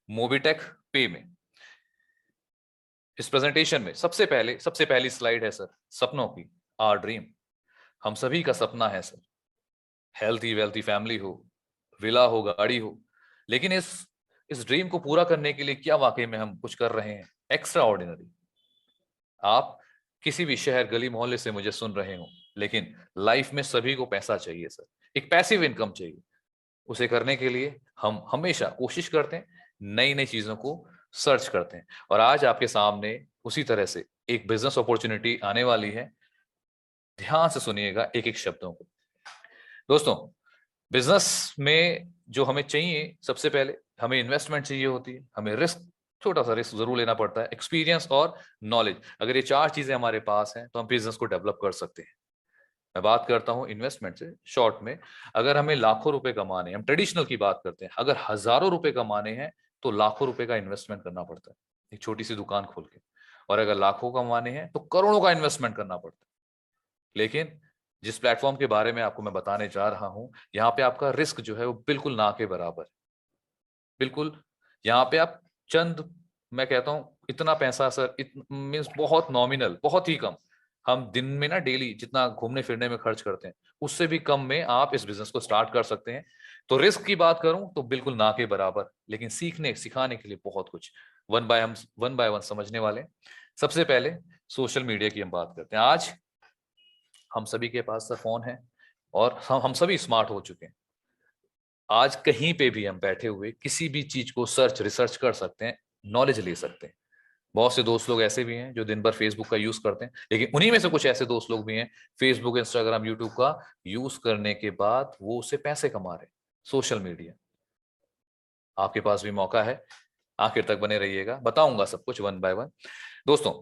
Mobitech पे में। इस प्रेजेंटेशन में सबसे पहली स्लाइड है सर, सपनों की, आवर ड्रीम। हम सभी का सपना है सर, हेल्थी वेल्थी फैमिली हो, विला हो, गाड़ी हो। लेकिन इस ड्रीम को पूरा करने के लिए क्या वाकई में हम कुछ कर रहे हैं एक्स्ट्रा ऑर्डिनरी? आप किसी भी शहर गली मोहल्ले से मुझे सुन रहे हो, लेकिन लाइफ में सभी को पैसा चाहिए सर, एक पैसिव इनकम चाहिए। उसे करने के लिए हम हमेशा कोशिश करते हैं, नई नई चीजों को सर्च करते हैं। और आज आपके सामने उसी तरह से एक बिजनेस अपॉर्चुनिटी आने वाली है। ध्यान से सुनिएगा एक एक शब्दों को। दोस्तों, बिजनेस में जो हमें चाहिए, सबसे पहले हमें इन्वेस्टमेंट चाहिए होती है, हमें रिस्क, छोटा सा रिस्क जरूर लेना पड़ता है, एक्सपीरियंस और नॉलेज। अगर ये चार चीजें हमारे पास हैं तो हम बिजनेस को डेवलप कर सकते हैं। मैं बात करता हूं इन्वेस्टमेंट से शॉर्ट में। अगर हमें लाखों रुपए कमाने, हम ट्रेडिशनल की बात करते हैं, अगर हजारों रुपए कमाने हैं तो लाखों रुपए का इन्वेस्टमेंट करना पड़ता है, एक छोटी सी दुकान खोल के। और अगर लाखों कमाने हैं तो करोड़ों का इन्वेस्टमेंट करना पड़ता है। लेकिन जिस प्लेटफॉर्म के बारे में आपको मैं बताने जा रहा हूं, यहाँ पे आपका रिस्क जो है वो बिल्कुल ना के बराबर है। बिल्कुल, यहाँ पे आप चंद, मैं कहता हूं इतना पैसा सर, मीन्स बहुत नॉमिनल, बहुत ही कम। हम दिन में ना डेली जितना घूमने फिरने में खर्च करते हैं, उससे भी कम में आप इस बिजनेस को स्टार्ट कर सकते हैं। तो रिस्क की बात करूं तो बिल्कुल ना के बराबर, लेकिन सीखने सिखाने के लिए बहुत कुछ। वन बाय वन समझने वाले। सबसे पहले सोशल मीडिया की हम बात करते हैं। आज हम सभी के पास फोन है और हम सभी स्मार्ट हो चुके हैं। आज कहीं पे भी हम बैठे हुए किसी भी चीज को सर्च रिसर्च कर सकते हैं, नॉलेज ले सकते हैं। बहुत से दोस्त लोग ऐसे भी हैं जो दिन भर फेसबुक का यूज करते हैं, लेकिन उन्हीं में से कुछ ऐसे दोस्त लोग भी हैं, फेसबुक इंस्टाग्राम यूट्यूब का यूज करने के बाद वो उससे पैसे कमा रहे हैं। सोशल मीडिया, आपके पास भी मौका है। आखिर तक बने रहिएगा, बताऊंगा सब कुछ वन बाय वन। दोस्तों,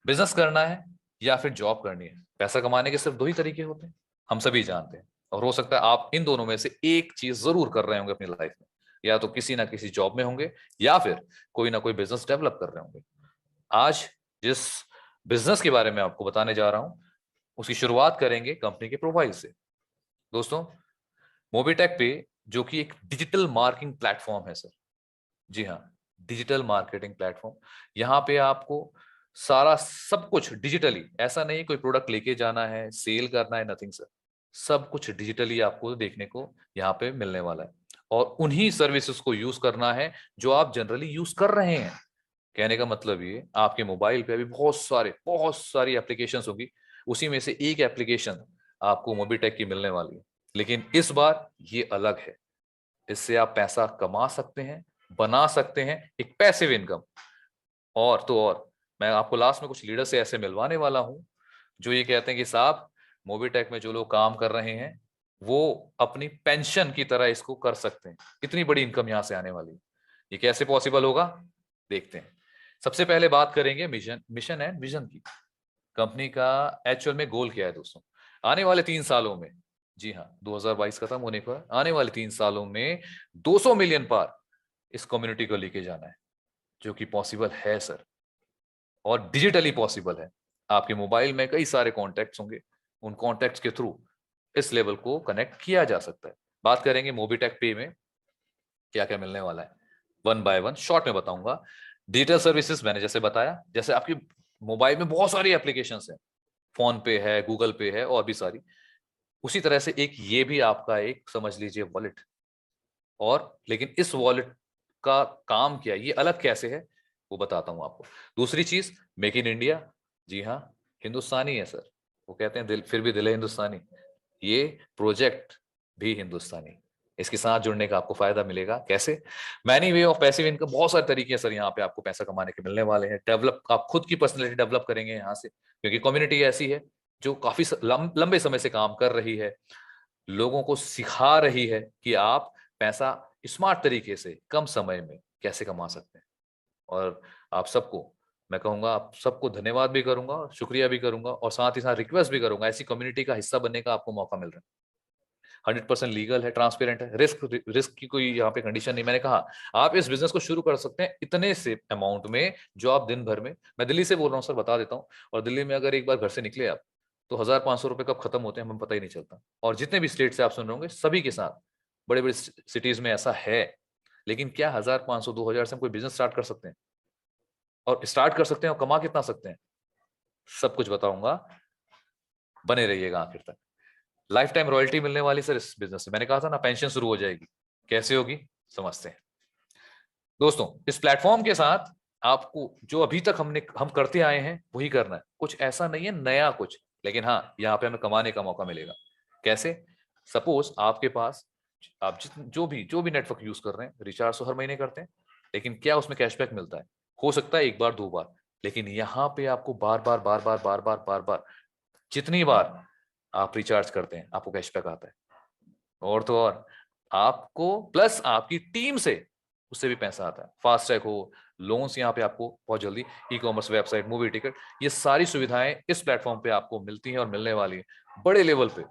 बिजनेस करना है या फिर जॉब करनी है, पैसा कमाने के सिर्फ दो ही तरीके होते हैं, हम सभी जानते हैं। और हो सकता है आप इन दोनों में से एक चीज जरूर कर रहे होंगे अपनी लाइफ में। या तो किसी ना किसी जॉब में होंगे, या फिर कोई ना कोई बिजनेस डेवलप कर रहे होंगे। आज जिस बिजनेस के बारे में आपको बताने जा रहा हूं, उसकी शुरुआत करेंगे कंपनी के प्रोफाइल से। दोस्तों, मोबीटेक पे, जो कि एक डिजिटल मार्केटिंग प्लेटफॉर्म है सर, जी हाँ, डिजिटल मार्केटिंग प्लेटफॉर्म। यहाँ पे आपको सारा सब कुछ डिजिटली, ऐसा नहीं कोई प्रोडक्ट लेके जाना है, सेल करना है, नथिंग सर। सब कुछ डिजिटली आपको देखने को यहाँ पे मिलने वाला है। और उन्हीं सर्विसेज को यूज करना है जो आप जनरली यूज कर रहे हैं। कहने का मतलब ये, आपके मोबाइल पे अभी बहुत सारी एप्लीकेशंस होगी, उसी में से एक एप्लीकेशन आपको मोबीटेक की मिलने वाली है। लेकिन इस बार ये अलग है। इससे आप पैसा कमा सकते हैं, बना सकते हैं, एक पैसिव इनकम। और तो और, मैं आपको लास्ट में कुछ लीडर से ऐसे मिलवाने वाला हूं जो ये कहते हैं कि साहब, मोबीटेक में जो लोग काम कर रहे हैं वो अपनी पेंशन की तरह इसको कर सकते हैं। इतनी बड़ी इनकम यहां से आने वाली है। ये कैसे पॉसिबल होगा, देखते हैं। सबसे पहले बात करेंगे मिशन एंड विजन की। कंपनी का एक्चुअल में गोल क्या है दोस्तों? आने वाले 3 सालों में, जी हाँ, 2022 खत्म होने पर आने वाले 3 सालों में 200 मिलियन पार इस कम्युनिटी को लेके जाना है, जो कि पॉसिबल है सर। और डिजिटली पॉसिबल है। आपके मोबाइल में कई सारे कॉन्टैक्ट्स होंगे, उन कॉन्टैक्ट्स के थ्रू इस लेवल को कनेक्ट किया जा सकता है। बात करेंगे मोबीटेक पे में क्या क्या मिलने वाला है, वन बाय वन शॉर्ट में बताऊंगा। डिजिटल सर्विसेज मैंने जैसे बताया, जैसे आपकी मोबाइल में बहुत सारी एप्लीकेशंस हैं, फोन पे है, गूगल पे है, और भी सारी। उसी तरह से एक ये भी आपका एक समझ लीजिए वॉलेट। और लेकिन इस वॉलेट का काम क्या है, ये अलग कैसे है, वो बताता हूं आपको। दूसरी चीज, मेक इन इंडिया। जी हाँ, हिंदुस्तानी है सर। वो कहते हैं दिल, फिर भी दिल है हिंदुस्तानी। ये प्रोजेक्ट भी हिंदुस्तानी। इसके साथ जुड़ने का आपको फायदा मिलेगा कैसे? Many way of passive income, बहुत सारे तरीके हैं सर यहाँ पे आपको पैसा कमाने के मिलने वाले हैं। डेवलप, आप खुद की पर्सनैलिटी डेवलप करेंगे यहाँ से, क्योंकि कम्युनिटी ऐसी है जो काफी लंबे समय से काम कर रही है, लोगों को सिखा रही है कि आप पैसा स्मार्ट तरीके से कम समय में कैसे कमा सकते हैं। और आप सबको, मैं कहूंगा आप सबको धन्यवाद भी करूंगा, शुक्रिया भी करूंगा, और साथ ही साथ रिक्वेस्ट भी करूंगा, ऐसी कम्युनिटी का हिस्सा बनने का आपको मौका मिल रहा है। 100% लीगल है, ट्रांसपेरेंट है, रिस्क की कोई यहाँ पे कंडीशन नहीं। मैंने कहा आप इस बिजनेस को शुरू कर सकते हैं इतने से अमाउंट में जो आप दिन भर में, मैं दिल्ली से बोल रहा हूँ सर, बता देता हूँ। और दिल्ली में अगर एक बार घर से निकले आप, तो 1,500 रुपए कब खत्म होते हैं हमें पता ही नहीं चलता। और जितने भी स्टेट से आप सुन रहे होंगे, सभी के साथ बड़े बड़े सिटीज में ऐसा है। लेकिन क्या 1500 2000 से हम कोई बिजनेस स्टार्ट कर सकते हैं? और स्टार्ट कर सकते हैं और कमा कितना सकते हैं? सब कुछ बताऊंगा, बने रहिएगा आखिर तक। लाइफ टाइम रॉयल्टी मिलने वाली सर इस बिजनेस से, मैंने कहा था ना पेंशन शुरू हो जाएगी। कैसे होगी समझते हैं दोस्तों। इस प्लेटफॉर्म के साथ आपको जो अभी तक हम करते आए हैं वही करना है, कुछ ऐसा नहीं है नया कुछ, लेकिन हाँ यहाँ पे हमें कमाने का मौका मिलेगा। कैसे? सपोज आपके पास आप जो भी नेटवर्क यूज कर रहे हैं, रिचार्ज तो हर महीने करते हैं, लेकिन क्या उसमें कैशबैक मिलता है? हो सकता है एक बार दो बार, लेकिन यहाँ पे आपको बार बार बार बार बार बार बार बार जितनी बार आप रिचार्ज करते हैं आपको कैशबैक आता है। और तो और आपको प्लस आपकी टीम से उससे भी पैसा आता है। फास्ट ट्रैक हो, लोन्स यहाँ पे आपको बहुत जल्दी, e commerce website, movie ticket, ये सारी सुविधाएं इस प्लेटफॉर्म पे आपको मिलती हैं और मिलने वाली है बड़े लेवल पे।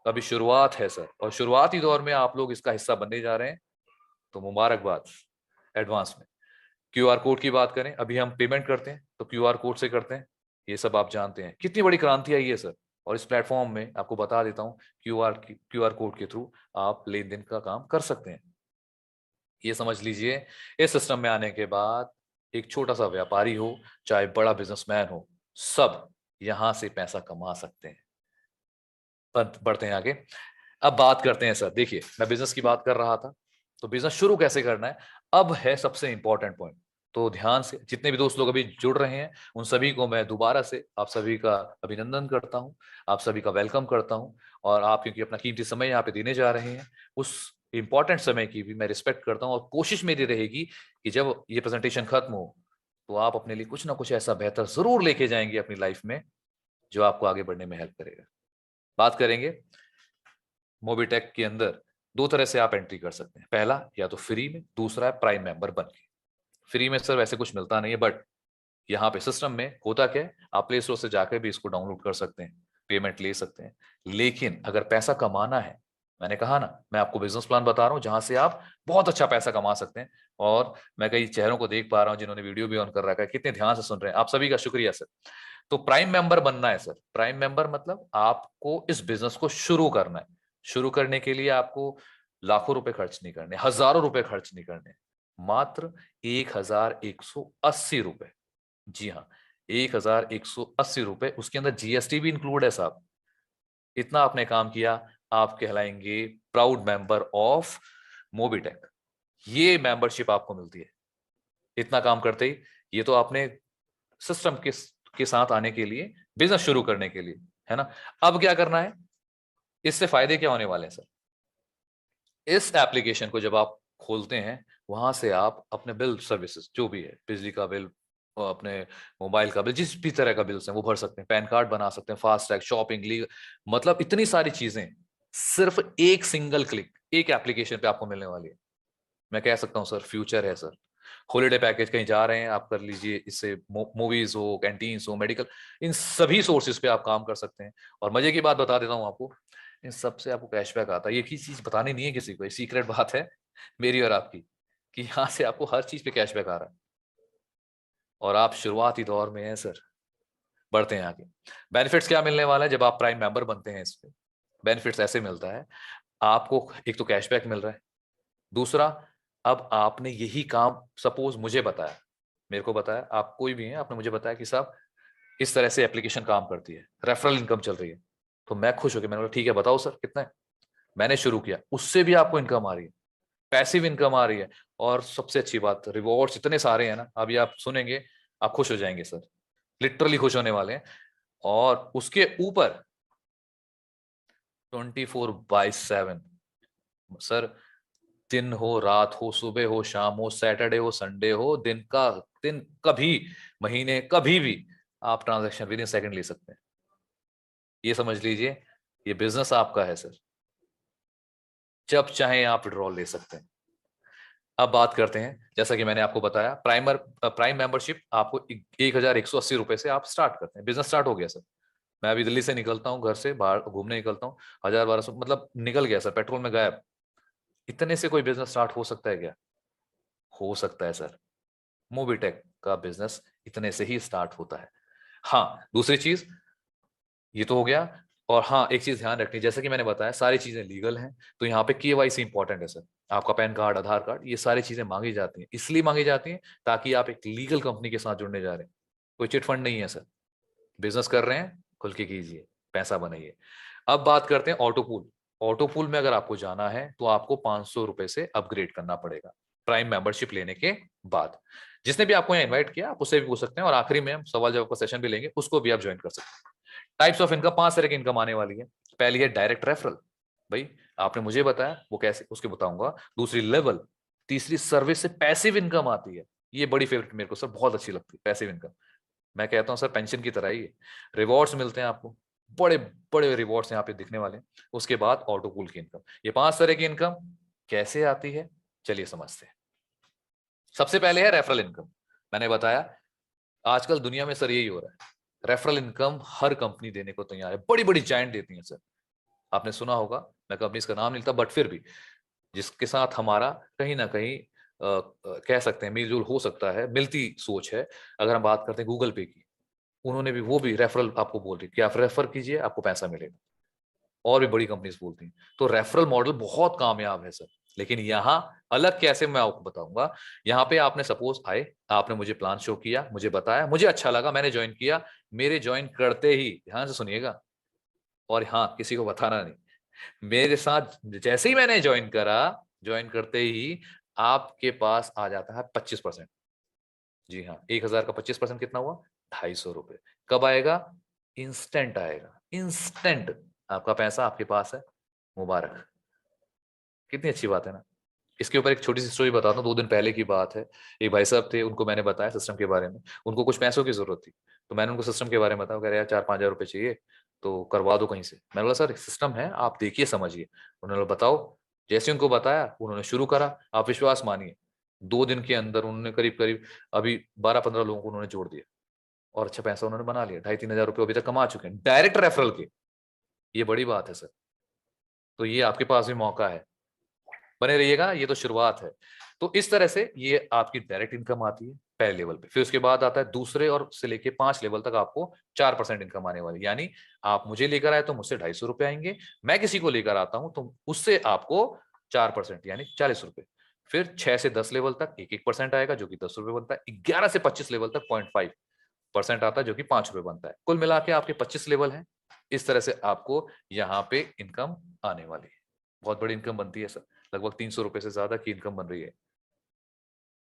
अभी शुरुआत है सर, और शुरुआती दौर में आप लोग इसका हिस्सा बनने जा रहे हैं, तो मुबारकबाद एडवांस में। क्यूआर कोड की बात करें, अभी हम पेमेंट करते हैं तो क्यूआर कोड से करते हैं, ये सब आप जानते हैं। कितनी बड़ी क्रांति आई है सर, और इस प्लेटफॉर्म में आपको बता देता हूं क्यूआर कोड के थ्रू आप लेन देन का काम कर सकते हैं। ये समझ लीजिए, इस सिस्टम में आने के बाद एक छोटा सा व्यापारी हो चाहे बड़ा बिजनेसमैन हो, सब यहां से पैसा कमा सकते हैं। बढ़ते हैं आगे। अब बात करते हैं सर, देखिए मैं बिजनेस की बात कर रहा था, तो बिजनेस शुरू कैसे करना है अब है सबसे इंपॉर्टेंट पॉइंट। तो ध्यान से जितने भी दोस्त लोग अभी जुड़ रहे हैं उन सभी को मैं दोबारा से आप सभी का अभिनंदन करता हूं, आप सभी का वेलकम करता हूं। और आप क्योंकि अपना कीमती समय यहाँ पे देने जा रहे हैं, उस इंपॉर्टेंट समय की भी मैं रिस्पेक्ट करता हूं, और कोशिश मेरी रहेगी कि जब ये प्रेजेंटेशन खत्म हो तो आप अपने लिए कुछ ना कुछ ऐसा बेहतर जरूर लेके जाएंगे अपनी लाइफ में जो आपको आगे बढ़ने में हेल्प करेगा। बात करेंगे मोबीटेक के अंदर, दो तरह से आप एंट्री कर सकते हैं। पहला या तो फ्री में, दूसरा है प्राइम मेंबर बन के। फ्री में सर वैसे कुछ मिलता नहीं है, बट यहाँ पे सिस्टम में होता क्या है, आप प्ले स्टोर से जाकर भी इसको डाउनलोड कर सकते हैं, पेमेंट ले सकते हैं। लेकिन अगर पैसा कमाना है, मैंने कहा ना मैं आपको बिजनेस प्लान बता रहा हूँ जहां से आप बहुत अच्छा पैसा कमा सकते हैं। और मैं कई चेहरों को देख पा रहा हूँ जिन्होंने वीडियो भी ऑन कर रखा है, कितने ध्यान से सुन रहे हैं, आप सभी का शुक्रिया सर। तो प्राइम मेंबर बनना है सर। प्राइम मेंबर मतलब आपको इस बिजनेस को शुरू करना है। शुरू करने के लिए आपको लाखों रुपए खर्च नहीं करने, हजारों रुपए खर्च नहीं करने, मात्र 1180 रुपए। जी हाँ, 1180 रुपए, उसके अंदर जीएसटी भी इंक्लूड है साहब। इतना आपने काम किया, आप कहलाएंगे प्राउड मेंबर ऑफ मोबीटेक। ये मेंबरशिप आपको मिलती है इतना काम करते ही। ये तो आपने सिस्टम के साथ आने के लिए, बिजनेस शुरू करने के लिए, है ना। अब क्या करना है, इससे फायदे क्या होने वाले हैं सर? इस एप्लीकेशन को जब आप खोलते हैं, वहां से आप अपने बिल सर्विसेज जो भी है, बिजली का बिल, और अपने मोबाइल का बिल, जिस भी तरह का बिल्स है वो भर सकते हैं, पैन कार्ड बना सकते हैं, फास्ट टैग, शॉपिंग, लीग, मतलब इतनी सारी चीजें सिर्फ एक सिंगल क्लिक, एक एप्लीकेशन पे आपको मिलने वाली है। मैं कह सकता हूँ सर फ्यूचर है सर। हॉलीडे पैकेज कहीं जा रहे हैं आप कर लीजिए इससे, मूवीज हो, कैंटीन्स हो, मेडिकल, इन सभी सोर्सेज पे आप काम कर सकते हैं। और मजे की बात बता देता हूँ आपको, इन सबसे आपको कैशबैक आता है। ये की चीज बतानी नहीं है किसी को, ये सीक्रेट बात है मेरी और आपकी, कि यहाँ से आपको हर चीज पे कैशबैक आ रहा है। और आप शुरुआती दौर में हैं सर। बढ़ते हैं आगे। बेनिफिट्स क्या मिलने वाला है जब आप प्राइम मेंबर बनते हैं? इस पे बेनिफिट्स ऐसे मिलता है, आपको एक तो कैशबैक मिल रहा है, दूसरा अब आपने यही काम सपोज मुझे बताया, मेरे को बताया, आप कोई भी हैं, आपने मुझे बताया कि साहब इस तरह से एप्लीकेशन काम करती है, रेफरल इनकम चल रही है, तो मैं खुश हो गया, मैंने बोला ठीक है बताओ सर कितना है। मैंने शुरू किया, उससे भी आपको इनकम आ रही है, पैसिव इनकम आ रही है। और सबसे अच्छी बात, रिवॉर्ड्स इतने सारे हैं ना, अभी आप सुनेंगे आप खुश हो जाएंगे सर, लिटरली खुश होने वाले हैं। और उसके ऊपर 24/7 सर, दिन हो, रात हो, सुबह हो, शाम हो, सैटरडे हो, संडे हो, दिन कभी, महीने कभी भी आप ट्रांजैक्शन विद इन सेकंड ले सकते हैं। ये समझ लीजिए, ये बिजनेस आपका है सर, जब चाहे आप विड्रॉल ले सकते हैं। अब बात करते हैं, जैसा कि मैंने आपको बताया, प्राइम मेंबरशिप आपको 1180 रुपए से आप स्टार्ट करते हैं, बिजनेस स्टार्ट हो गया सर। मैं अभी दिल्ली से निकलता हूँ, घर से बाहर घूमने निकलता हूँ, 1000 1200 मतलब निकल गया सर, पेट्रोल में गायब। इतने से कोई बिजनेस स्टार्ट हो सकता है क्या? हो सकता है सर। मोबीटेक का बिजनेस इतने से ही स्टार्ट होता है। हाँ, दूसरी चीज, ये तो हो गया और हाँ, एक चीज ध्यान रखनी, जैसे कि मैंने बताया सारी चीजें लीगल हैं, तो यहाँ पे केवाईसी इंपॉर्टेंट है सर। आपका पैन कार्ड, आधार कार्ड, ये सारी चीजें मांगी जाती हैं, इसलिए मांगी जाती हैं ताकि आप एक लीगल कंपनी के साथ जुड़ने जा रहे हैं। कोई चिट फंड नहीं है सर। बिजनेस कर रहे हैं, खुल के कीजिए, पैसा बनाइए। अब बात करते हैं ऑटो पूल। ऑटो पूल में अगर आपको जाना है तो आपको 500 रुपए से अपग्रेड करना पड़ेगा प्राइम मेंबरशिप लेने के बाद। जिसने भी आपको यहाँ इन्वाइट किया आप उससे भी पूछ सकते हैं, और आखिरी में हम सवाल जवाब का सेशन भी लेंगे, उसको भी आप ज्वाइन कर सकते हैं। टाइप्स ऑफ इनकम, 5 तरह की इनकम आने वाली है। पहली है डायरेक्ट रेफरल, भाई आपने मुझे बताया वो कैसे, उसके बताऊंगा। दूसरी लेवल, तीसरी सर्विस से पैसिव इनकम आती है, ये बड़ी फेवरेट मेरे को सर, बहुत अच्छी लगती है पैसिव इनकम। मैं कहता हूं सर पेंशन की तरह ही है, रिवॉर्ड्स मिलते हैं आपको, बड़े बड़े रिवॉर्ड्स यहाँ पे दिखने वाले हैं। उसके बाद ऑटो पूल की इनकम, ये 5 तरह की इनकम कैसे आती है, चलिए समझते हैं। सबसे पहले है रेफरल इनकम। मैंने बताया आजकल दुनिया में सर यही हो रहा है, रेफरल इनकम हर कंपनी देने को तैयार है, बड़ी बड़ी जायंट देती है सर। आपने सुना होगा, मैं कंपनी का नाम नहीं लेता, बट फिर भी जिसके साथ हमारा कहीं ना कहीं कह सकते हैं मेलजोल हो सकता है, मिलती सोच है। अगर हम बात करते हैं गूगल पे की, उन्होंने भी, वो भी रेफरल आपको बोल रही कि आप रेफर कीजिए आपको पैसा मिलेगा। और भी बड़ी कंपनीज बोलती हैं, तो रेफरल मॉडल बहुत कामयाब है सर। लेकिन यहाँ अलग कैसे, मैं आपको बताऊंगा। यहाँ पे आपने सपोज आए, आपने मुझे प्लान शो किया, मुझे बताया, मुझे अच्छा लगा, मैंने ज्वाइन किया। मेरे ज्वाइन करते ही, ध्यान से सुनिएगा, और हाँ किसी को बताना नहीं, मेरे साथ जैसे ही मैंने ज्वाइन करा, ज्वाइन करते ही आपके पास आ जाता है 25%। जी हाँ, 1000 का 25% कितना हुआ, 250 रुपए। कब आएगा, इंस्टेंट आएगा, इंस्टेंट आपका पैसा आपके पास है, मुबारक। कितनी अच्छी बात है ना। इसके ऊपर एक छोटी सी स्टोरी बताता हूँ, 2 दिन पहले की बात है। एक भाई साहब थे, उनको मैंने बताया सिस्टम के बारे में, उनको कुछ पैसों की जरूरत थी। तो मैंने उनको सिस्टम के बारे में बताया, कह रहे यार 4-5 हजार रुपये चाहिए, तो करवा दो कहीं से। मैंने बोला सर सिस्टम है, आप देखिए समझिए। उन्होंने बोला बताओ। जैसे उनको बताया उन्होंने शुरू करा, आप विश्वास मानिए 2 दिन के अंदर उन्होंने करीब करीब अभी 12-15 लोगों को उन्होंने जोड़ दिया, और अच्छा पैसा उन्होंने बना लिया, 2,500-3,000 रुपये अभी तक कमा चुके हैं डायरेक्ट रेफरल के। ये बड़ी बात है सर। तो ये आपके पास भी मौका है, बने रहिएगा, ये तो शुरुआत है। तो इस तरह से ये आपकी डायरेक्ट इनकम आती है पहले लेवल पे। फिर उसके बाद आता है दूसरे और से लेके 5 लेवल तक आपको 4% इनकम आने वाली, यानी आप मुझे लेकर आए तो मुझसे 250 रुपए आएंगे, मैं किसी को लेकर आता हूं तो उससे आपको 4% यानी 40 रुपए। फिर 6 से 10 लेवल तक 1-1% आएगा जो कि 10 रुपए बनता है। 11 से 25 लेवल तक 0.5% आता है जो कि 5 रुपए बनता है। कुल मिला के आपके 25 लेवल हैं। इस तरह से आपको यहाँ पे इनकम आने वाली है। बहुत बड़ी इनकम बनती है सर, लगभग 300 रुपए से ज्यादा की इनकम बन रही है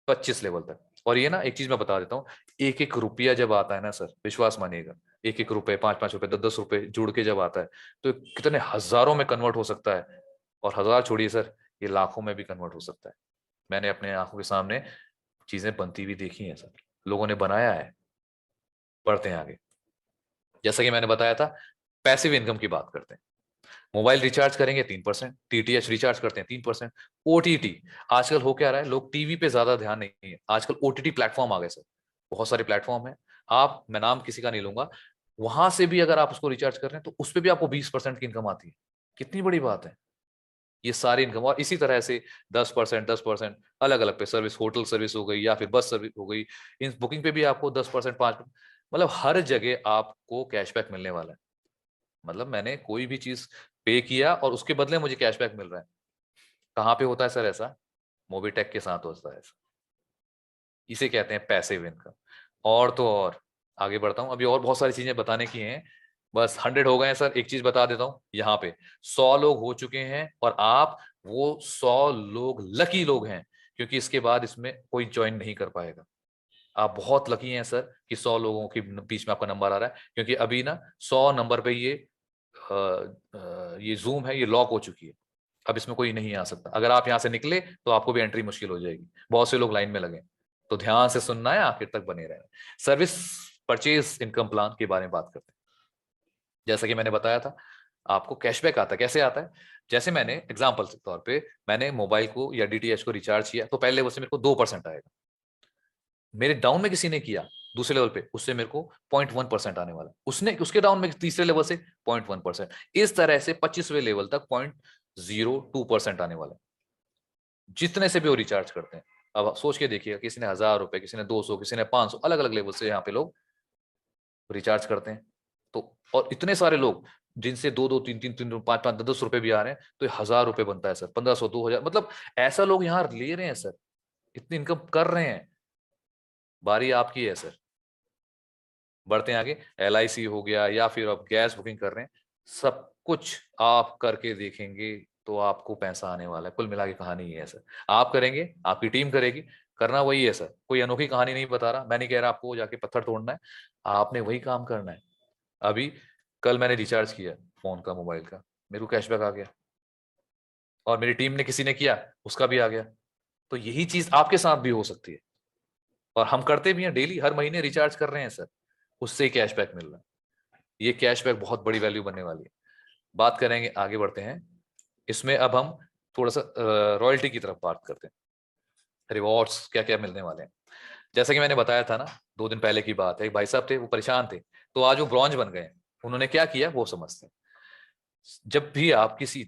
25 लेवल तक। और ये ना एक चीज मैं बता देता हूँ, एक एक रुपया जब आता है ना सर, विश्वास मानिएगा, एक एक रुपए, 5-5 रुपए, 10-10 रुपए जुड़ के जब आता है, तो कितने हजारों में कन्वर्ट हो सकता है। और हजार छोड़िए सर, ये लाखों में भी कन्वर्ट हो सकता है। मैंने अपने आंखों के सामने चीजें बनती हुई देखी हैं सर, लोगों ने बनाया है। बढ़ते हैं आगे। जैसा कि मैंने बताया था, पैसिव इनकम की बात करते हैं। मोबाइल रिचार्ज करेंगे 3%, टीटीएच रिचार्ज करते हैं 3%। ओटीटी, आजकल हो क्या रहा है, लोग टीवी पे ज्यादा ध्यान नहीं है, आजकल ओटीटी प्लेटफॉर्म आ गए सर। बहुत सारे प्लेटफॉर्म है, आप, मैं नाम किसी का नहीं लूंगा, वहां से भी अगर आप उसको रिचार्ज कर रहे हैं तो उस पर भी आपको 20% की इनकम आती है। कितनी बड़ी बात है। ये सारी इनकम, और इसी तरह से 10%, अलग अलग पे सर्विस, होटल सर्विस हो गई या फिर बस सर्विस हो गई, इन बुकिंग पे भी आपको 10%, 5%, मतलब हर जगह आपको कैशबैक मिलने वाला है। मतलब मैंने कोई भी चीज पे किया और उसके बदले मुझे कैशबैक मिल रहा है। कहाँ पे होता है सर ऐसा, मोबीटेक के साथ होता है ऐसा। इसे कहते हैं पैसिव इनकम। और तो और आगे बढ़ता हूँ, अभी और बहुत सारी चीजें बताने की हैं। बस 100 हो गए हैं सर। एक चीज बता देता हूँ, यहाँ पे 100 लोग हो चुके हैं, और आप वो 100 लोग लकी लोग हैं, क्योंकि इसके बाद इसमें कोई ज्वाइन नहीं कर पाएगा। आप बहुत लकी हैं सर कि 100 लोगों के बीच में आपका नंबर आ रहा है, क्योंकि अभी ना 100 नंबर पे ये जूम है, ये लॉक हो चुकी है। अब इसमें कोई नहीं आ सकता, अगर आप यहाँ से निकले तो आपको भी एंट्री मुश्किल हो जाएगी। बहुत से लोग लाइन में लगे, तो ध्यान से सुनना है, आखिर तक बने रहना। सर्विस परचेज इनकम प्लान के बारे में बात करते हैं। जैसा कि मैंने बताया था, आपको कैशबैक आता है। कैसे आता है, जैसे मैंने एग्जाम्पल के तौर पे, मैंने मोबाइल को या डीटीएच को रिचार्ज किया, तो पहले लेवल से मेरे को 2% आएगा। मेरे डाउन में किसी ने किया दूसरे लेवल पे, उससे मेरे को 0.1% आने वाला, उसने उसके डाउन में तीसरे लेवल से 0.1%। इस तरह से 25वें लेवल तक 0.02% आने वाला है, जितने से भी वो रिचार्ज करते हैं। अब आप सोच के देखिएगा, किसी ने 1,000 रुपए, किसी ने 200, किसी ने 500, अलग अलग लेवल से यहाँ पे लोग रिचार्ज करते हैं। तो और इतने सारे लोग, जिनसे 2-2, 3-3, 3, 5-5, 10-10 रुपए भी आ रहे हैं, तो 1000 रुपए बनता है सर, 1500, 2000, मतलब ऐसा लोग यहाँ ले रहे हैं सर, इतनी इनकम कर रहे हैं। बारी आपकी है सर। बढ़ते हैं आगे। LIC हो गया, या फिर आप गैस बुकिंग कर रहे हैं, सब कुछ आप करके देखेंगे तो आपको पैसा आने वाला है। कुल मिला के कहानी ये है सर। आप करेंगे, आपकी टीम करेगी, करना वही है सर। कोई अनोखी कहानी नहीं बता रहा, मैं नहीं कह रहा आपको जाके पत्थर तोड़ना है, आपने वही काम करना है। अभी कल मैंने रिचार्ज किया फोन का, मोबाइल का, मेरे को कैशबैक आ गया, और मेरी टीम ने किसी ने किया, उसका भी आ गया। तो यही चीज आपके साथ भी हो सकती है, और हम करते भी हैं डेली, हर महीने रिचार्ज कर रहे हैं सर, उससे ही कैशबैक मिल रहा है। ये कैशबैक बहुत बड़ी वैल्यू बनने वाली है। बात करेंगे, आगे बढ़ते हैं इसमें। अब हम थोड़ा सा रॉयल्टी की तरफ बात करते हैं, रिवॉर्ड्स क्या क्या मिलने वाले हैं। जैसा कि मैंने बताया था ना, 2 दिन पहले की बात है, एक भाई साहब थे, वो परेशान थे, तो आज वो ब्रॉन्ज बन गए। उन्होंने क्या किया वो समझते हैं। जब भी आप किसी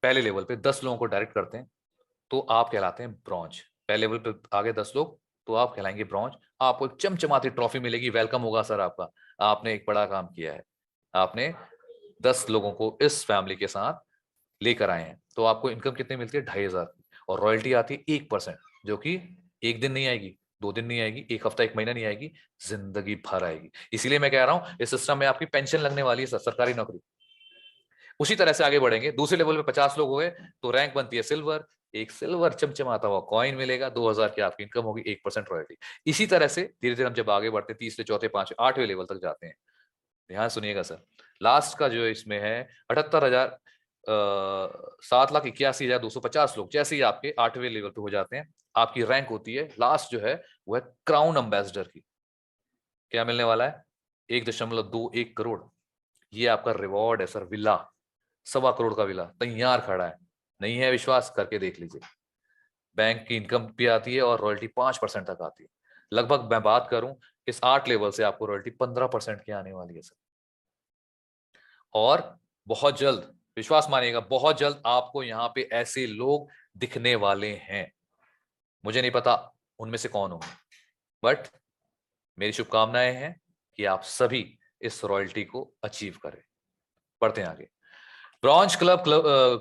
पहले लेवल पे 10 लोगों को डायरेक्ट करते हैं, तो आप कहलाते हैं ब्रॉन्ज। पहले लेवल पे आगे 10 लोग, तो आप कहलाएंगे ब्रॉन्ज। आपको एक चमचमाती ट्रॉफी मिलेगी, वेलकम होगा सर आपका, आपने एक बड़ा काम किया है, आपने 10 लोगों को इस फैमिली के साथ लेकर आए हैं। तो आपको इनकम कितनी मिलती है? 2500 की। और रॉयल्टी आती है 1%, जो कि एक दिन नहीं आएगी, 2 दिन नहीं आएगी, एक हफ्ता, एक महीना नहीं आएगी, जिंदगी भर आएगी। इसीलिए मैं कह रहा हूं, इस सिस्टम में आपकी पेंशन लगने वाली है, सरकारी नौकरी। उसी तरह से आगे बढ़ेंगे, दूसरे लेवल पे 50 लोग हो गए, तो रैंक बनती है सिल्वर। एक सिल्वर चमचमाता हुआ कॉइन मिलेगा, 2000 की आपकी इनकम होगी, 1% रॉयल्टी। इसी तरह से धीरे धीरे हम जब आगे बढ़ते हैं, तीसरे, चौथे, पांचवें, 8वें लेवल तक जाते हैं। ध्यान सुनिएगा सर, लास्ट का जो इसमें है 78,000, 7,81,250 लोग जैसे ही आपके 8वें लेवल पे हो जाते हैं, आपकी रैंक होती है लास्ट जो है, वो है क्राउन एम्बेसडर की। क्या मिलने वाला है? 1.21 करोड़। ये आपका रिवॉर्ड है सर। विला, 1.25 करोड़ का विला तैयार खड़ा है। नहीं है विश्वास? करके देख लीजिए। बैंक की इनकम भी आती है, और रॉयल्टी 5% तक आती है। लगभग मैं बात करूं, इस 8 लेवल से आपको रॉयल्टी 15% की आने वाली है सर। और बहुत जल्द, विश्वास मानिएगा, बहुत जल्द आपको यहाँ पे ऐसे लोग दिखने वाले हैं। मुझे नहीं पता उनमें से कौन होंगे, बट मेरी शुभकामनाएं हैं कि आप सभी इस रॉयल्टी को अचीव करें। बढ़ते हैं आगे। Bronze club,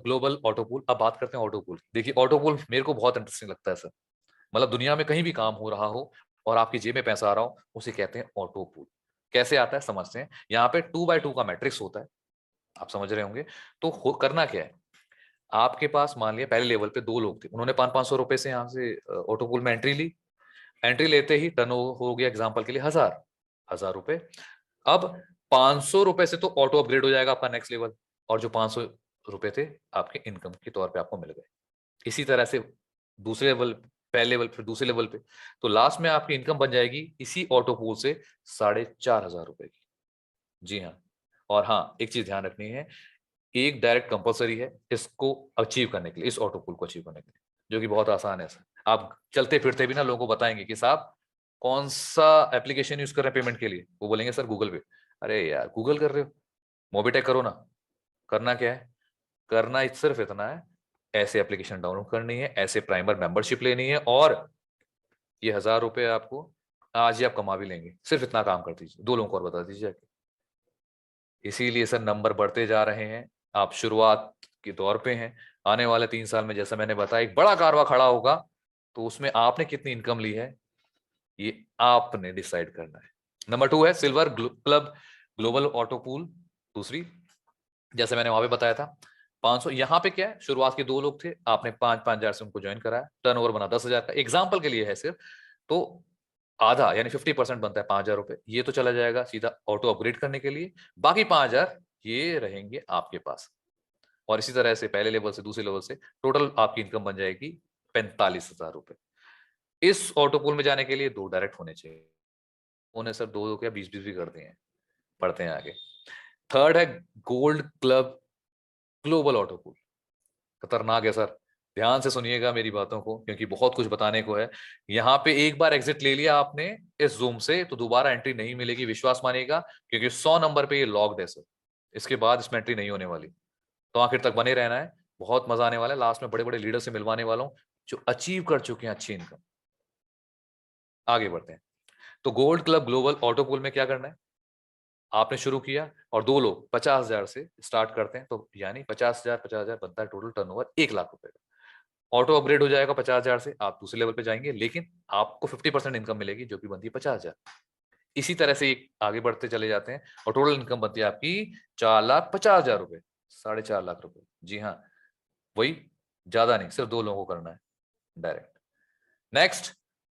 global autopool. अब बात करते हैं ऑटोपूल। देखिए, ऑटोपूल मेरे को बहुत इंटरेस्टिंग लगता है सर। मतलब दुनिया में कहीं भी काम हो रहा हो और आपकी जेब में पैसा आ रहा हो, उसे कहते हैं ऑटोपूल। कैसे आता है समझते हैं। यहाँ पे 2x2 का मैट्रिक्स होता है, आप समझ रहे होंगे। तो करना क्या है, आपके पास मान लिया पहले लेवल पे 2 लोग थे, उन्होंने 500-500 रुपए से यहाँ से ऑटोपूल में एंट्री ली। एंट्री लेते ही टर्न हो गया एग्जाम्पल के लिए 1000 रुपए। अब 500 रुपए से तो ऑटो अपग्रेड हो जाएगा आपका नेक्स्ट लेवल, और जो 500 रुपए थे आपके इनकम के तौर पे आपको मिल गए। इसी तरह से दूसरे लेवल, पहले लेवल, फिर दूसरे लेवल पे, तो लास्ट में आपकी इनकम बन जाएगी इसी ऑटो पूल से 4500 रुपए की। जी हाँ। और हाँ, एक चीज ध्यान रखनी है, एक डायरेक्ट कंपलसरी है इसको अचीव करने के लिए, इस ऑटो पूल को अचीव करने के लिए, जो कि बहुत आसान है सर। आप चलते फिरते भी ना लोगों को बताएंगे कि साहब कौन सा एप्लीकेशन यूज कर रहे हैं पेमेंट के लिए, वो बोलेंगे सर गूगल पे। अरे यार, गूगल कर रहे हो, मोबिटेक करो ना। करना क्या है, करना सिर्फ इतना है, ऐसे एप्लीकेशन डाउनलोड करनी है, ऐसे प्राइमर मेंबरशिप लेनी है, और ये 1000 रुपए आपको आज ही आप कमा भी लेंगे। सिर्फ इतना काम कर दीजिए, 2 लोगों को और बता दीजिए। इसीलिए सर नंबर बढ़ते जा रहे हैं, आप शुरुआत के दौर पे हैं। आने वाले 3 साल में, जैसा मैंने बताया, एक बड़ा कारवा खड़ा होगा, तो उसमें आपने कितनी इनकम ली है, ये आपने डिसाइड करना है। नंबर 2 है silver club global auto pool. दूसरी, जैसे मैंने वहां पे बताया था, 500। यहाँ पे क्या है, शुरुआत के 2 लोग थे, आपने 5,000 से उनको ज्वाइन कराया, टर्नओवर बना 10,000 का, एग्जाम्पल के लिए है सिर्फ। तो आधा यानी 50% बनता है 5,000 रुपए, ये तो चला जाएगा सीधा ऑटो अपग्रेड करने के लिए। बाकी 5,000 ये रहेंगे आपके पास। और इसी तरह से पहले लेवल से दूसरे लेवल से टोटल आपकी इनकम बन जाएगी 45,000 रुपए। इस ऑटो पूल में जाने के लिए 2 डायरेक्ट होने चाहिए, उन्हें सर 2 क्या 20-20 भी कर दिए हैं। पढ़ते हैं आगे। थर्ड है gold club global auto pool. खतरनाक है सर, ध्यान से सुनिएगा मेरी बातों को, क्योंकि बहुत कुछ बताने को है। यहाँ पे एक बार एग्जिट ले लिया आपने इस जूम से, तो दोबारा एंट्री नहीं मिलेगी, विश्वास मानिएगा, क्योंकि 100 नंबर पे ये लॉक्ड है सर। इसके बाद इसमें एंट्री नहीं होने वाली। तो आखिर तक बने रहना है, बहुत मजा आने वाला है। लास्ट में बड़े बड़े लीडर से मिलवाने वाला हूं, जो अचीव कर चुके हैं अच्छी इनकम। आगे बढ़ते हैं। तो gold club global auto pool में क्या करना है, आपने शुरू किया और 2 लोग 50,000 से स्टार्ट करते हैं, तो यानी 50,000 बनता है टोटल टर्नओवर 1 लाख रुपए का। ऑटो अपग्रेड हो जाएगा 50,000 से, आप दूसरे लेवल पे जाएंगे, लेकिन आपको 50% इनकम मिलेगी जो कि बनती है 50,000। इसी तरह से आगे बढ़ते चले जाते हैं और टोटल इनकम बनती है आपकी 4,50,000 रुपए, 4.5 लाख रुपए। जी हाँ, वही, ज्यादा नहीं, सिर्फ 2 लोगों को करना है direct. Next,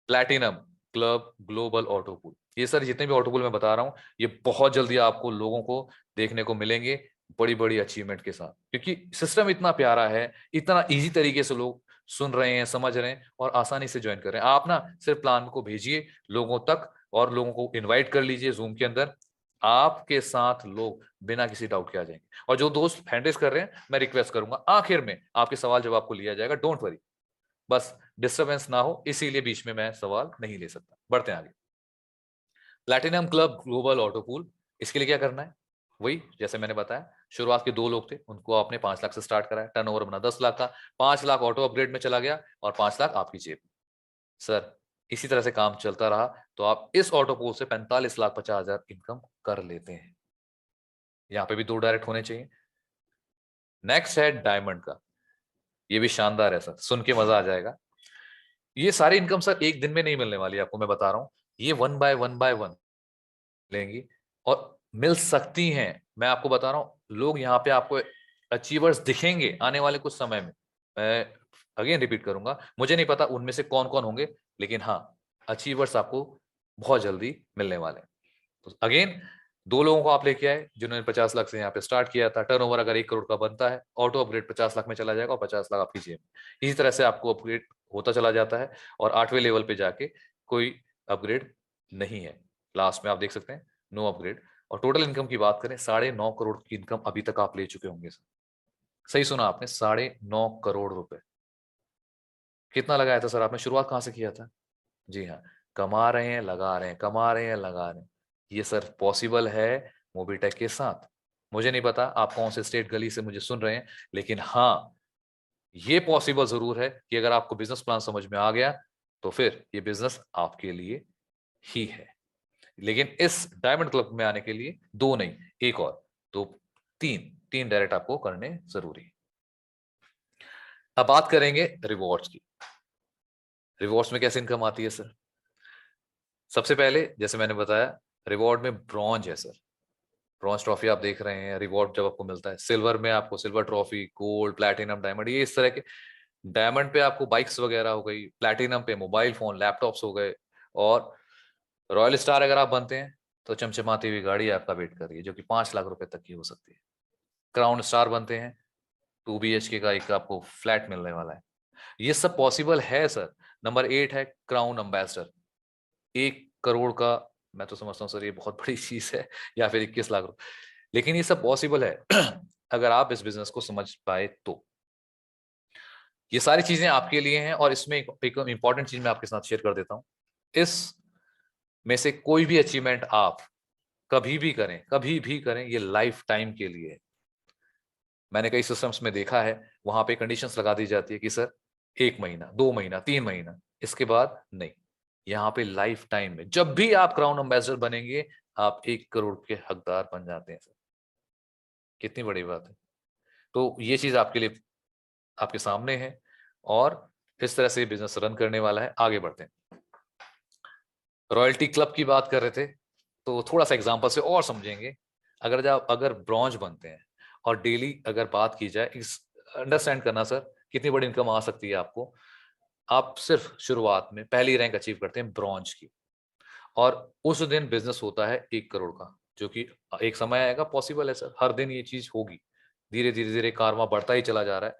platinum club global auto pool. ये सर जितने भी ऑटो पूल मैं बता रहा हूं, ये बहुत जल्दी आपको लोगों को देखने को मिलेंगे बड़ी बड़ी अचीवमेंट के साथ, क्योंकि सिस्टम इतना प्यारा है, इतना इजी तरीके से लोग सुन रहे हैं, समझ रहे हैं और आसानी से ज्वाइन कर रहे हैं। आप ना सिर्फ प्लान को भेजिए लोगों तक और लोगों को इनवाइट कर लीजिए जूम के अंदर, आपके साथ लोग बिना किसी डाउट के आ जाएंगे। और जो दोस्त हैंड रेज कर रहे हैं, मैं रिक्वेस्ट करूंगा आखिर में आपके सवाल जवाब को लिया जाएगा, डोंट वरी, बस डिस्टरबेंस ना हो इसीलिए बीच में मैं सवाल नहीं ले सकता। बढ़ते हैं आगे। Platinum club global auto pool, इसके लिए क्या करना है? वही जैसे मैंने बताया, शुरुआत के 2 लोग थे, उनको आपने 5 लाख से स्टार्ट कराया, टर्नओवर बना 10 लाख का, 5 लाख ऑटो अपग्रेड में चला गया और 5 लाख आपकी जेब में। सर इसी तरह से काम चलता रहा तो आप इस ऑटो पूल से 45,50,000 इनकम कर लेते हैं। यहाँ पे भी 2 डायरेक्ट होने चाहिए। नेक्स्ट है डायमंड का, ये भी शानदार है सर, सुन के मजा आ जाएगा। ये सारी इनकम सर एक दिन में नहीं मिलने वाली, आपको मैं बता रहा हूं, ये वन बाय वन लेंगी और मिल सकती हैं। मैं आपको बता रहा हूं, लोग यहाँ पे आपको अचीवर्स दिखेंगे आने वाले कुछ समय में। मैं अगेन रिपीट करूंगा, मुझे नहीं पता उनमें से कौन कौन होंगे, लेकिन हाँ, अचीवर्स आपको बहुत जल्दी मिलने वाले हैं। तो अगेन 2 लोगों को आप लेके आए जिन्होंने 50 लाख से यहाँ पे स्टार्ट किया था, टर्नओवर अगर 1 करोड़ का बनता है, ऑटो अपग्रेड 50 लाख में चला जाएगा और 50 लाख आपकी जेब में। इसी तरह से आपको अपग्रेड होता चला जाता है और 8वें लेवल पे जाके कोई अपग्रेड नहीं है, लास्ट में आप देख सकते हैं नो अपग्रेड। और टोटल इनकम की बात करें, 9.5 करोड़ की इनकम अभी तक आप ले चुके होंगे सर। सही सुना आपने, 9.5 करोड़ रुपए। कितना लगाया था सर आपने, शुरुआत कहां से किया था? जी हाँ, कमा रहे हैं लगा रहे हैं, कमा रहे हैं लगा रहे हैं। ये सर पॉसिबल है मोबिटेक के साथ। मुझे नहीं पता आप कौन से स्टेट गली से मुझे सुन रहे हैं, लेकिन हाँ, ये पॉसिबल जरूर है कि अगर आपको बिजनेस प्लान समझ में आ गया तो फिर ये बिजनेस आपके लिए ही है। लेकिन इस डायमंड क्लब में आने के लिए 2 नहीं, एक और, तो 3 डायरेक्ट आपको करने जरूरी है। अब बात करेंगे रिवॉर्ड्स की। रिवॉर्ड्स में कैसे इनकम आती है सर? सबसे पहले जैसे मैंने बताया, रिवॉर्ड में ब्रॉन्ज है सर, ब्रॉन्ज ट्रॉफी आप देख रहे हैं, रिवॉर्ड जब आपको मिलता है। सिल्वर में आपको silver trophy, gold, platinum, diamond, ये इस तरह के। डायमंड पे आपको बाइक्स वगैरह हो गई, प्लैटिनम पे मोबाइल फोन लैपटॉप्स हो गए, और रॉयल स्टार अगर आप बनते हैं तो चमचमाती हुई गाड़ी आपका वेट कर रही है जो कि 5 लाख रुपए तक की हो सकती है। क्राउन स्टार बनते हैं, 2 BHK का एक आपको फ्लैट मिलने वाला है। ये सब पॉसिबल है सर। नंबर 8 है क्राउन एम्बेसडर, 1 करोड़ का। मैं तो समझता हूँ सर ये बहुत बड़ी चीज है, या फिर 21 लाख रुपए, लेकिन ये सब पॉसिबल है अगर आप इस बिजनेस को समझ पाए तो। ये सारी चीजें आपके लिए हैं और इसमें एक इंपॉर्टेंट चीज मैं आपके साथ शेयर कर देता हूँ। इस में से कोई भी अचीवमेंट आप कभी भी करें, ये लाइफ टाइम के लिए है। मैंने कई सिस्टम्स में देखा है, वहां पे कंडीशंस लगा दी जाती है कि सर 1 महीना, 2 महीना, 3 महीना, इसके बाद नहीं। यहाँ पे लाइफ टाइम में जब भी आप क्राउन एम्बेसडर बनेंगे, आप 1 करोड़ के हकदार बन जाते हैं सर। कितनी बड़ी बात है। तो ये चीज आपके लिए, आपके सामने है, और इस तरह से बिजनेस रन करने वाला है। आगे बढ़ते हैं। रॉयल्टी क्लब की बात कर रहे थे, तो थोड़ा सा एग्जांपल से और समझेंगे। अगर ब्रॉन्ज बनते हैं और डेली अगर बात की जाए, इस अंडरस्टैंड करना सर कितनी बड़ी इनकम आ सकती है आपको। आप सिर्फ शुरुआत में पहली रैंक अचीव करते हैं ब्रॉन्ज की, और उस दिन बिजनेस होता है 1 करोड़ का, जो कि एक समय आएगा, पॉसिबल है सर, हर दिन ये चीज होगी। धीरे धीरे धीरे कारवां बढ़ता ही चला जा रहा है।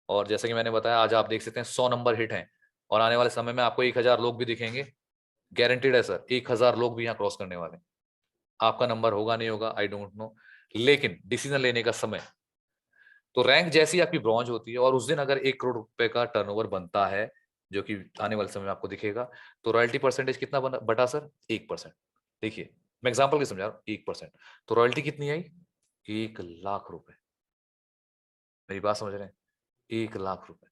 और जैसे कि मैंने बताया, आज आप देख सकते हैं 100 नंबर हिट हैं, और आने वाले समय में आपको 1,000 लोग भी दिखेंगे। गारंटेड है सर, 1,000 लोग भी यहाँ क्रॉस करने वाले हैं। आपका नंबर होगा नहीं होगा आई डोंट नो, लेकिन डिसीजन लेने का समय। तो रैंक जैसी आपकी ब्रॉन्ज होती है और उस दिन अगर 1 करोड़ रुपए का टर्नओवर बनता है, जो कि आने वाले समय में आपको दिखेगा, तो रॉयल्टी परसेंटेज कितना बटा सर? 1%। देखिए, मैं एग्जाम्पल की समझा रहा हूँ, 1%। तो रॉयल्टी कितनी आई? 1 लाख रुपए। मेरी बात समझ रहे हैं? 1 लाख रुपए।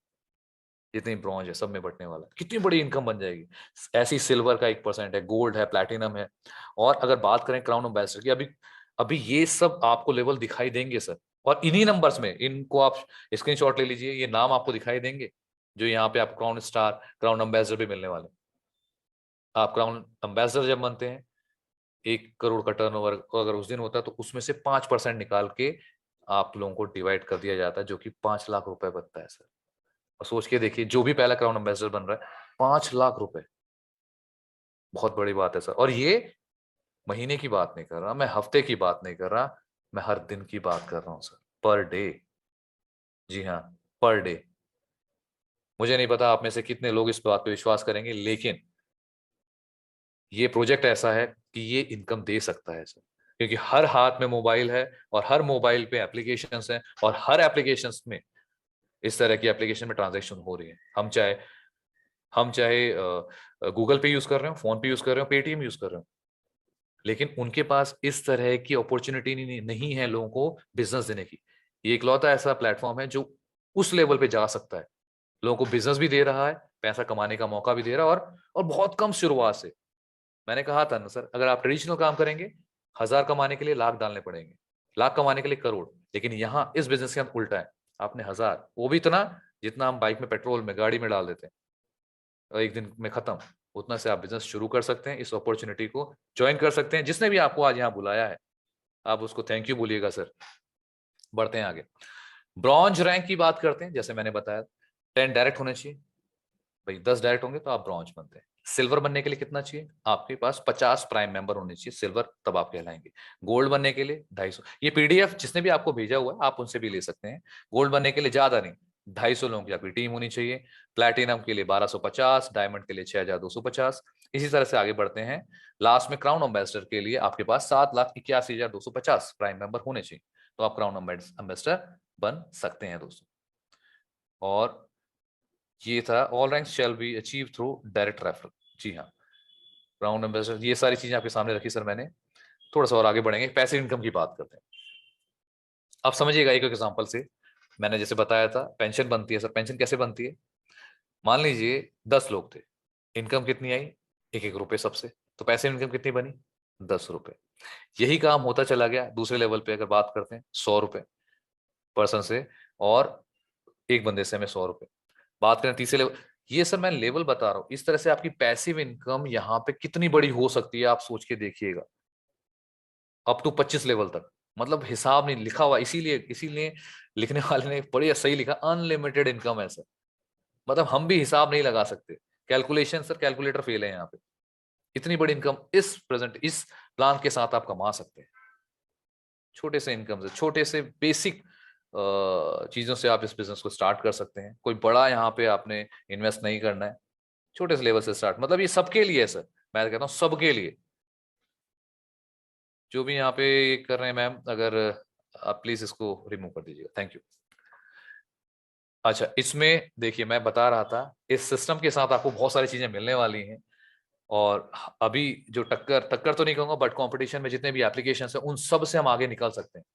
जितनी ब्रॉन्ज है सब में बटने वाला है। कितनी बड़ी इनकम बन जाएगी। ऐसी सिल्वर का 1% है, गोल्ड है, प्लैटिनम है। और अगर बात करें क्राउन एम्बेसडर की, अभी अभी ये सब आपको लेवल दिखाई देंगे सर। और इन्हीं नंबर्स में, इनको आप स्क्रीनशॉट ले लीजिए, ये नाम आपको दिखाई देंगे जो यहाँ पे आप क्राउन स्टार, क्राउन एम्बेसडर भी मिलने वाले। आप क्राउन एम्बेसडर जब बनते हैं, 1 करोड़ का टर्नओवर अगर उस दिन होता है, तो उसमें से 5% निकाल के आप लोगों को डिवाइड कर दिया जाता है, जो कि 5 लाख रुपए बनता है सर। और सोच के देखिए, जो भी पहला क्राउन एम्बेसडर बन रहा है, 5 लाख रुपए, बहुत बड़ी बात है सर। और ये महीने की बात नहीं कर रहा मैं, हफ्ते की बात नहीं कर रहा मैं, हर दिन की बात कर रहा हूँ सर, पर डे। जी हाँ, पर डे। मुझे नहीं पता आप में से कितने लोग इस बात पे विश्वास करेंगे, लेकिन ये प्रोजेक्ट ऐसा है कि ये इनकम दे सकता है सर। क्योंकि हर हाथ में मोबाइल है, और हर मोबाइल पे एप्लीकेशंस हैं, और हर एप्लीकेशंस में, इस तरह की एप्लीकेशन में ट्रांजैक्शन हो रही है। हम चाहे गूगल पे यूज कर रहे हो, फोन पे यूज कर रहे हो, पेटीएम यूज कर रहे हो, लेकिन उनके पास इस तरह की अपॉर्चुनिटी नहीं है लोगों को बिजनेस देने की। ये इकलौता ऐसा प्लेटफॉर्म है जो उस लेवल पे जा सकता है, लोगों को बिजनेस भी दे रहा है, पैसा कमाने का मौका भी दे रहा है, और बहुत कम शुरुआत से। मैंने कहा था ना सर, अगर आप ट्रेडिशनल काम करेंगे, 1000 कमाने के लिए लाख डालने पड़ेंगे, लाख कमाने के लिए करोड़। लेकिन यहाँ इस बिजनेस के अंदर उल्टा है, आपने 1000, वो भी इतना जितना हम बाइक में पेट्रोल में गाड़ी में डाल देते हैं, और एक दिन में खत्म। उतना से आप बिजनेस शुरू कर सकते हैं, इस अपॉर्चुनिटी को ज्वाइन कर सकते हैं। जिसने भी आपको आज यहाँ बुलाया है, आप उसको थैंक यू बोलिएगा सर। बढ़ते हैं आगे। ब्रॉन्ज रैंक की बात करते हैं। जैसे मैंने बताया, 10 डायरेक्ट होने चाहिए भाई, 10 डायरेक्ट होंगे तो आप ब्रॉन्ज बनते हैं। सिल्वर बनने के लिए कितना चाहिए? आपके पास 50 प्राइम मेंबर होने चाहिए सिल्वर, तब आप कहलाएंगे। गोल्ड बनने के लिए 250। ये पीडीएफ जिसने भी आपको भेजा हुआ है, आप उनसे भी ले सकते हैं। गोल्ड बनने के लिए ज्यादा नहीं, 250 लोगों की आपकी टीम होनी चाहिए। प्लैटिनम के लिए 1250, डायमंड के लिए 6250। इसी तरह से आगे बढ़ते हैं। लास्ट में क्राउन एम्बेसडर के लिए आपके पास 7,81,250 प्राइम मेंबर होने चाहिए, तो आप क्राउन एम्बेसडर बन सकते हैं दोस्तों। और ये था, all ranks shall be achieve through direct referral. जी हाँ, राउंड एम्बेसडर, ये सारी चीजें आपके सामने रखी सर मैंने। थोड़ा सा और आगे बढ़ेंगे, पैसिव इनकम की बात करते हैं। आप समझिएगा एक एग्जांपल से। मैंने जैसे बताया था, पेंशन बनती है सर। पेंशन कैसे बनती है? मान लीजिए 10 लोग थे, इनकम कितनी आई? 1-1 रुपए सबसे। तो पैसिव इनकम कितनी बनी? 10 रुपए। यही काम होता चला गया दूसरे लेवल पे, अगर बात करते हैं 100 रुपए पर्सन से, और एक बंदे से हमें 100 रुपए। बात करें तीसरे लेवल, ये सर मैं लेवल बता रहा हूं, इस तरह से आपकी पैसिव इनकम यहाँ पे कितनी बड़ी हो सकती है, आप सोच के देखिएगा। अप टू 25 लेवल तक, मतलब हिसाब नहीं लिखा हुआ, इसीलिए इसीलिए लिखने वाले ने बड़ी सही लिखा, अनलिमिटेड इनकम है सर। मतलब हम भी हिसाब नहीं लगा सकते, कैलकुलेशन सर, कैलकुलेटर फेल है यहाँ पे। इतनी बड़ी इनकम इस प्लान के साथ आप कमा सकते हैं। छोटे से इनकम से, छोटे से बेसिक चीजों से आप इस बिजनेस को स्टार्ट कर सकते हैं। कोई बड़ा यहाँ पे आपने इन्वेस्ट नहीं करना है, छोटे से लेवल से स्टार्ट। मतलब ये सबके लिए है सर, मैं कहता हूँ सबके लिए। जो भी यहाँ पे कर रहे हैं मैम, अगर आप प्लीज इसको रिमूव कर दीजिएगा, थैंक यू। अच्छा, इसमें देखिए मैं बता रहा था, इस सिस्टम के साथ आपको बहुत सारी चीजें मिलने वाली हैं। और अभी जो टक्कर टक्कर तो नहीं कहूंगा, बट कंपटीशन में जितने भी एप्लीकेशन है, उन सब से हम आगे निकल सकते हैं।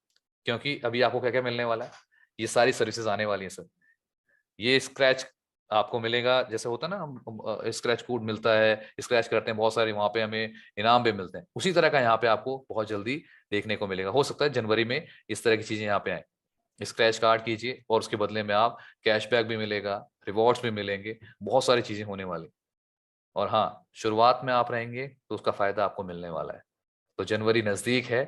क्योंकि अभी आपको क्या क्या मिलने वाला है, ये सारी सर्विसेज आने वाली हैं सर। ये स्क्रैच आपको मिलेगा, जैसे होता है ना, हम स्क्रैच कोड मिलता है, स्क्रैच करते हैं बहुत सारे, वहां पे हमें इनाम भी मिलते हैं। उसी तरह का यहाँ पे आपको बहुत जल्दी देखने को मिलेगा। हो सकता है जनवरी में इस तरह की चीजें यहाँ पे आए। स्क्रैच कार्ड कीजिए, और उसके बदले में आप कैशबैक भी मिलेगा, रिवॉर्ड्स भी मिलेंगे, बहुत सारी चीजें होने वाली। और हाँ, शुरुआत में आप रहेंगे तो उसका फायदा आपको मिलने वाला है। तो जनवरी नजदीक है,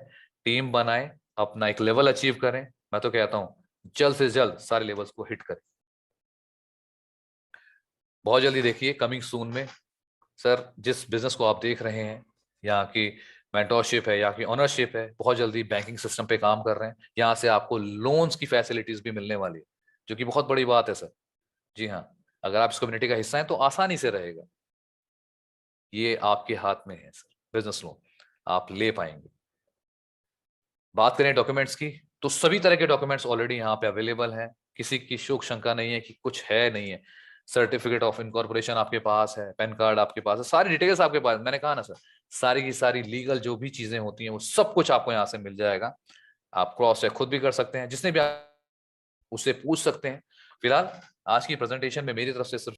टीम बनाएं, अपना एक लेवल अचीव करें। मैं तो कहता हूं जल्द से जल्द सारे लेवल्स को हिट करें। बहुत जल्दी देखिए, कमिंग सून में सर, जिस बिजनेस को आप देख रहे हैं, यहाँ की मेंटोरशिप है, यहाँ की ऑनरशिप है, बहुत जल्दी बैंकिंग सिस्टम पे काम कर रहे हैं। यहाँ से आपको लोन्स की फैसिलिटीज भी मिलने वाली है, जो कि बहुत बड़ी बात है सर। जी हाँ, अगर आप इस कम्युनिटी का हिस्सा हैं तो आसानी से रहेगा। ये आपके हाथ में है सर, बिजनेस लोन आप ले पाएंगे। बात करें डॉक्यूमेंट्स की, तो सभी तरह के डॉक्यूमेंट्स ऑलरेडी यहाँ पे अवेलेबल हैं। किसी की शोक शंका नहीं है कि कुछ है नहीं है। सर्टिफिकेट ऑफ इनकॉर्पोरेशन आपके पास है, पैन कार्ड आपके पास है, सारी डिटेल्स आपके पास। मैंने कहा ना सर, सारी की सारी लीगल जो भी चीजें होती हैं, वो सब कुछ आपको यहाँ से मिल जाएगा। आप क्रॉस चेक खुद भी कर सकते हैं, जिसने भी उससे पूछ सकते हैं। फिलहाल आज की प्रेजेंटेशन में मेरी तरफ से सिर्फ